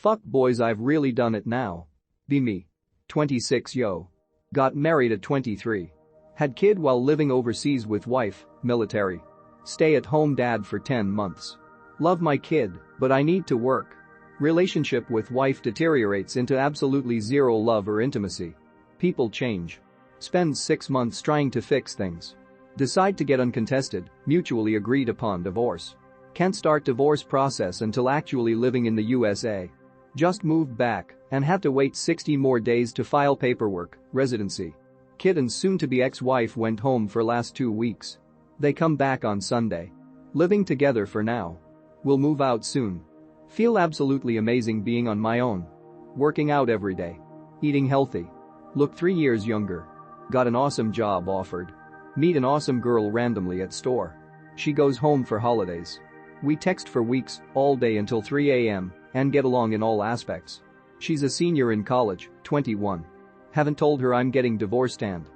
Fuck boys, I've really done it now. Be me. 26 yo. Got married at 23. Had kid while living overseas with wife, military. Stay-at-home dad for 10 months. Love my kid, but I need to work. Relationship with wife deteriorates into absolutely zero love or intimacy. People change. Spends 6 months trying to fix things. Decide to get uncontested, mutually agreed upon divorce. Can't start divorce process until actually living in the USA. Just moved back and have to wait 60 more days to file paperwork, residency. Kid and soon-to-be ex-wife went home for last 2 weeks. They come back on Sunday. Living together for now. Will move out soon. Feel absolutely amazing being on my own. Working out every day. Eating healthy. Look 3 years younger. Got an awesome job offered. Meet an awesome girl randomly at store. She goes home for holidays. We text for weeks, all day until 3 a.m., and get along in all aspects. She's a senior in college, 21. Haven't told her I'm getting divorced and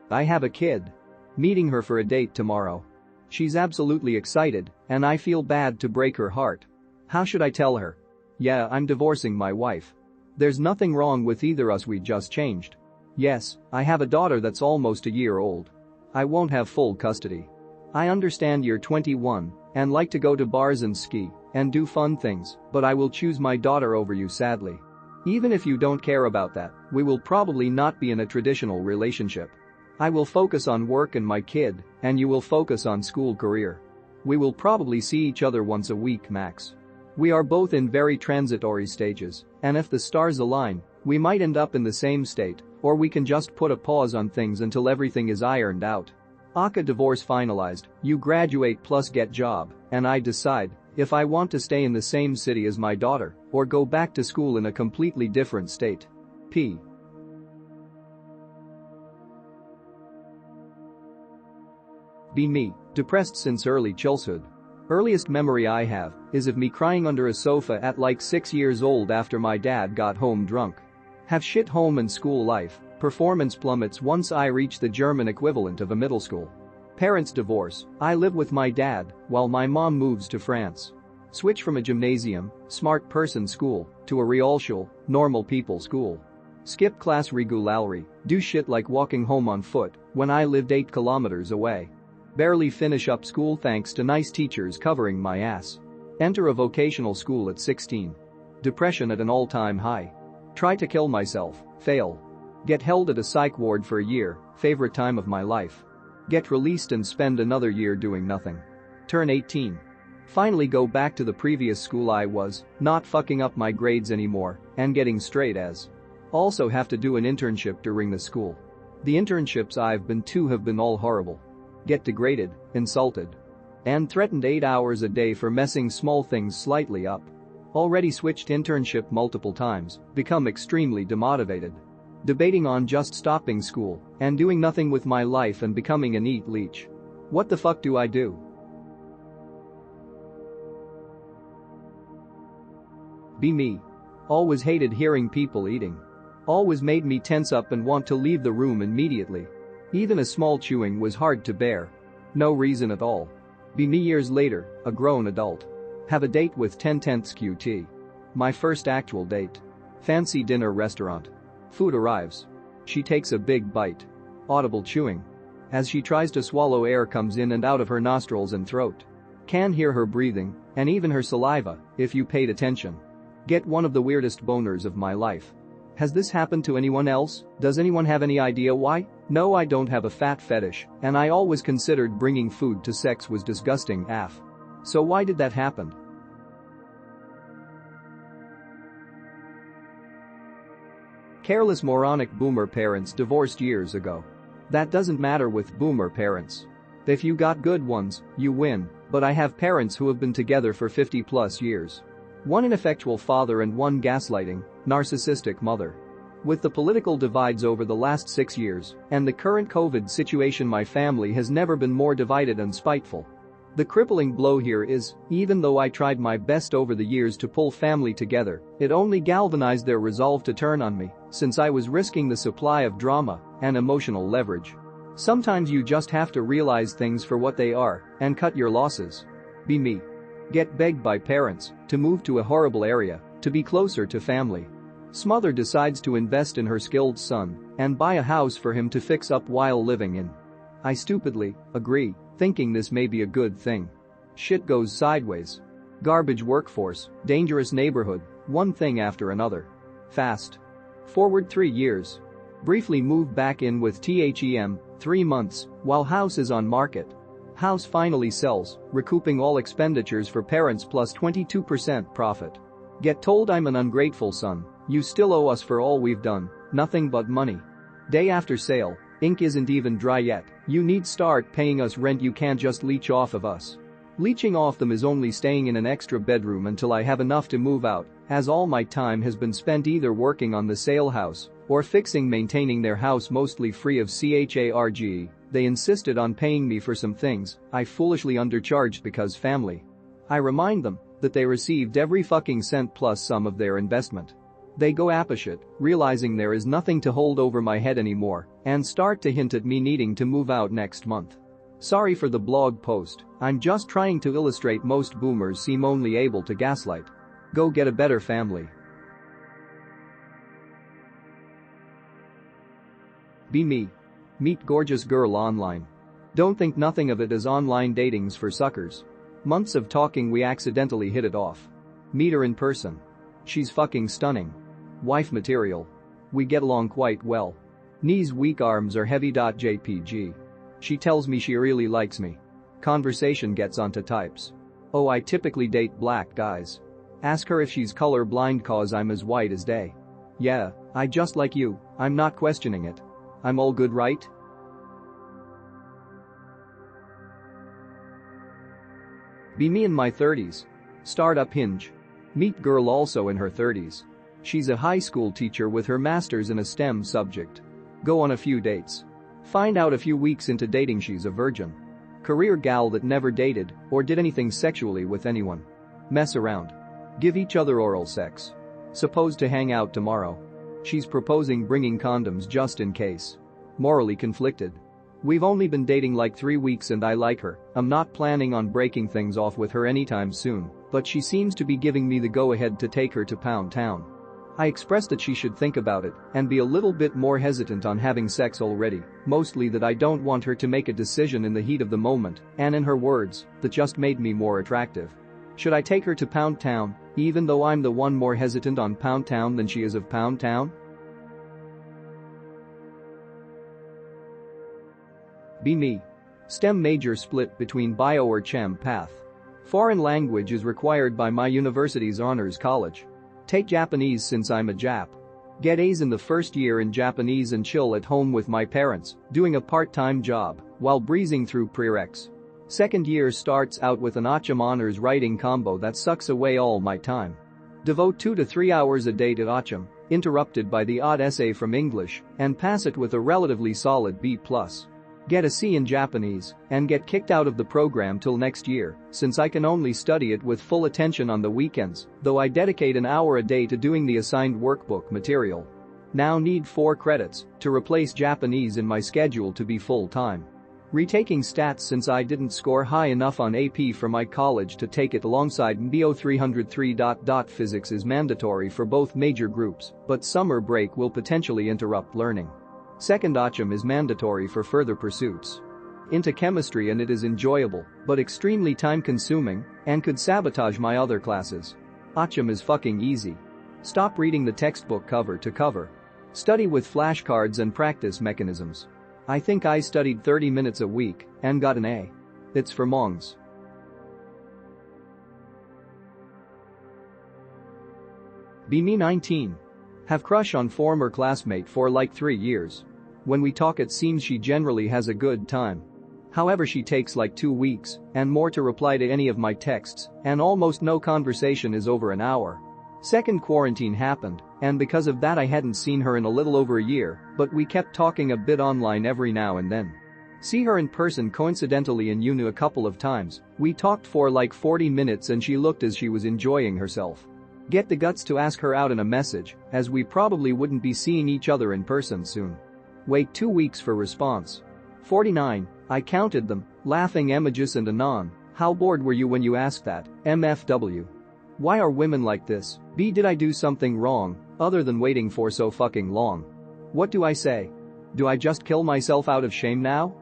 I have a kid. Meeting her for a date tomorrow. She's absolutely excited, and I feel bad to break her heart. How should I tell her? Yeah, I'm divorcing my wife. There's nothing wrong with either us, we just changed. Yes, I have a daughter that's almost a year old. I won't have full custody. I understand you're 21 and like to go to bars and ski and do fun things, but I will choose my daughter over you, sadly. Even if you don't care about that, we will probably not be in a traditional relationship. I will focus on work and my kid, and you will focus on school career. We will probably see each other once a week max. We are both in very transitory stages, and if the stars align, we might end up in the same state, or we can just put a pause on things until everything is ironed out. Aka divorce finalized, you graduate plus get job, and I decide if I want to stay in the same city as my daughter or go back to school in a completely different state. P. Be me, depressed since early childhood. Earliest memory I have is of me crying under a sofa at like 6 years old after my dad got home drunk. Have shit home and school life, performance plummets once I reach the German equivalent of a middle school. Parents divorce, I live with my dad while my mom moves to France. Switch from a gymnasium, smart person school, to a Realschule, normal people school. Skip class regularly, do shit like walking home on foot when I lived 8 kilometers away. Barely finish up school thanks to nice teachers covering my ass. Enter a vocational school at 16. Depression at an all-time high. Try to kill myself, fail. Get held at a psych ward for a year, favorite time of my life. Get released and spend another year doing nothing. Turn 18. Finally go back to the previous school I was, not fucking up my grades anymore, and getting straight A's. Also have to do an internship during the school. The internships I've been to have been all horrible. Get degraded, insulted. And threatened 8 hours a day for messing small things slightly up. Already switched internship multiple times, become extremely demotivated. Debating on just stopping school and doing nothing with my life and becoming a neat leech. What the fuck do I do? Be me. Always hated hearing people eating. Always made me tense up and want to leave the room immediately. Even a small chewing was hard to bear. No reason at all. Be me years later, a grown adult. Have a date with 10/10 QT. My first actual date. Fancy dinner restaurant. Food arrives. She takes a big bite. Audible chewing. As she tries to swallow, air comes in and out of her nostrils and throat. Can hear her breathing, and even her saliva, if you paid attention. Get one of the weirdest boners of my life. Has this happened to anyone else? Does anyone have any idea why? No, I don't have a fat fetish, and I always considered bringing food to sex was disgusting AF. So why did that happen? Careless moronic boomer parents divorced years ago. That doesn't matter with boomer parents. If you got good ones, you win, but I have parents who have been together for 50 plus years. One ineffectual father and one gaslighting, narcissistic mother. With the political divides over the last 6 years and the current COVID situation, my family has never been more divided and spiteful. The crippling blow here is, even though I tried my best over the years to pull family together, it only galvanized their resolve to turn on me, since I was risking the supply of drama and emotional leverage. Sometimes you just have to realize things for what they are and cut your losses. Be me. Get begged by parents to move to a horrible area To be closer to family. Smother decides to invest in her skilled son and buy a house for him to fix up while living in. I stupidly agree, thinking this may be a good thing. Shit goes sideways. Garbage workforce, dangerous neighborhood, one thing after another. Fast. Forward 3 years. Briefly move back in with THEM, 3 months, while house is on market. House finally sells, recouping all expenditures for parents plus 22% profit. Get told I'm an ungrateful son, you still owe us for all we've done, nothing but money. Day after sale, ink isn't even dry yet, you need start paying us rent, you can't just leech off of us. Leeching off them is only staying in an extra bedroom until I have enough to move out, as all my time has been spent either working on the sale house or maintaining their house mostly free of charge. They insisted on paying me for some things I foolishly undercharged because family. I remind them that they received every fucking cent plus some of their investment. They go apeshit, realizing there is nothing to hold over my head anymore, and start to hint at me needing to move out next month. Sorry for the blog post, I'm just trying to illustrate most boomers seem only able to gaslight. Go get a better family. Be me. Meet gorgeous girl online. Don't think nothing of it as online dating's for suckers. Months of talking we accidentally hit it off. Meet her in person. She's fucking stunning. Wife material. We get along quite well. Knees weak, arms are heavy. JPG. She tells me she really likes me. Conversation gets onto types. Oh, I typically date black guys. Ask her if she's color blind cause I'm as white as day. Yeah, I just like you, I'm not questioning it. I'm all good, right? Be me in my 30s. Start up Hinge. Meet girl also in her 30s. She's a high school teacher with her master's in a STEM subject. Go on a few dates. Find out a few weeks into dating she's a virgin. Career gal that never dated or did anything sexually with anyone. Mess around. Give each other oral sex. Supposed to hang out tomorrow. She's proposing bringing condoms just in case. Morally conflicted. We've only been dating like 3 weeks and I like her, I'm not planning on breaking things off with her anytime soon, but she seems to be giving me the go-ahead to take her to Pound Town. I expressed that she should think about it and be a little bit more hesitant on having sex already, mostly that I don't want her to make a decision in the heat of the moment, and in her words, that just made me more attractive. Should I take her to Pound Town, even though I'm the one more hesitant on Pound Town than she is of Pound Town? Be me. STEM major split between bio or chem path. Foreign language is required by my university's honors college. Take Japanese since I'm a Jap. Get A's in the first year in Japanese and chill at home with my parents, doing a part-time job while breezing through prereqs. Second year starts out with an ACHEM honors writing combo that sucks away all my time. Devote 2 to 3 hours a day to ACHEM, interrupted by the odd essay from English, and pass it with a relatively solid B+. Get a C in Japanese and get kicked out of the program till next year, since I can only study it with full attention on the weekends, though I dedicate an hour a day to doing the assigned workbook material. Now need 4 credits to replace Japanese in my schedule to be full-time. Retaking stats since I didn't score high enough on AP for my college to take it alongside MBO 303. Physics is mandatory for both major groups, but summer break will potentially interrupt learning. Second, ACHEM is mandatory for further pursuits. Into chemistry, and it is enjoyable, but extremely time-consuming and could sabotage my other classes. ACHEM is fucking easy. Stop reading the textbook cover to cover. Study with flashcards and practice mechanisms. I think I studied 30 minutes a week and got an A. It's for mongs. Be me 19. Have crush on former classmate for like 3 years. When we talk it seems she generally has a good time. However, she takes like 2 weeks and more to reply to any of my texts, and almost no conversation is over an hour. Second quarantine happened, and because of that I hadn't seen her in a little over a year, but we kept talking a bit online every now and then. See her in person coincidentally in uni a couple of times. We talked for like 40 minutes and she looked as she was enjoying herself. Get the guts to ask her out in a message, as we probably wouldn't be seeing each other in person soon. Wait 2 weeks for response. 49, I counted them, laughing emojis and anon. How bored were you when you asked that, MFW? Why are women like this? B. Did I do something wrong, other than waiting for so fucking long? What do I say? Do I just kill myself out of shame now?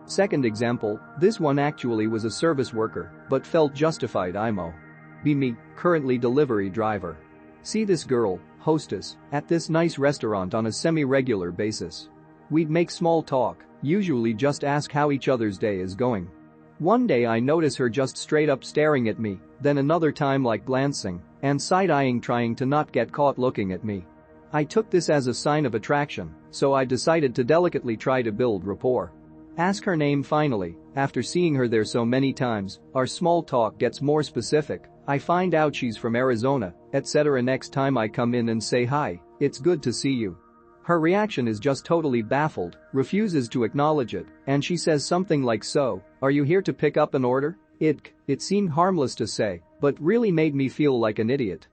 Second example, this one actually was a service worker, but felt justified IMO. B. Me, currently delivery driver. See this girl, hostess, at this nice restaurant on a semi-regular basis. We'd make small talk, usually just ask how each other's day is going. One day I notice her just straight up staring at me, then another time like glancing and side-eyeing trying to not get caught looking at me. I took this as a sign of attraction, so I decided to delicately try to build rapport. Ask her name finally, after seeing her there so many times, our small talk gets more specific, I find out she's from Arizona, etc. Next time I come in and say hi, it's good to see you. Her reaction is just totally baffled, refuses to acknowledge it, and she says something like, so, are you here to pick up an order? It seemed harmless to say, but really made me feel like an idiot.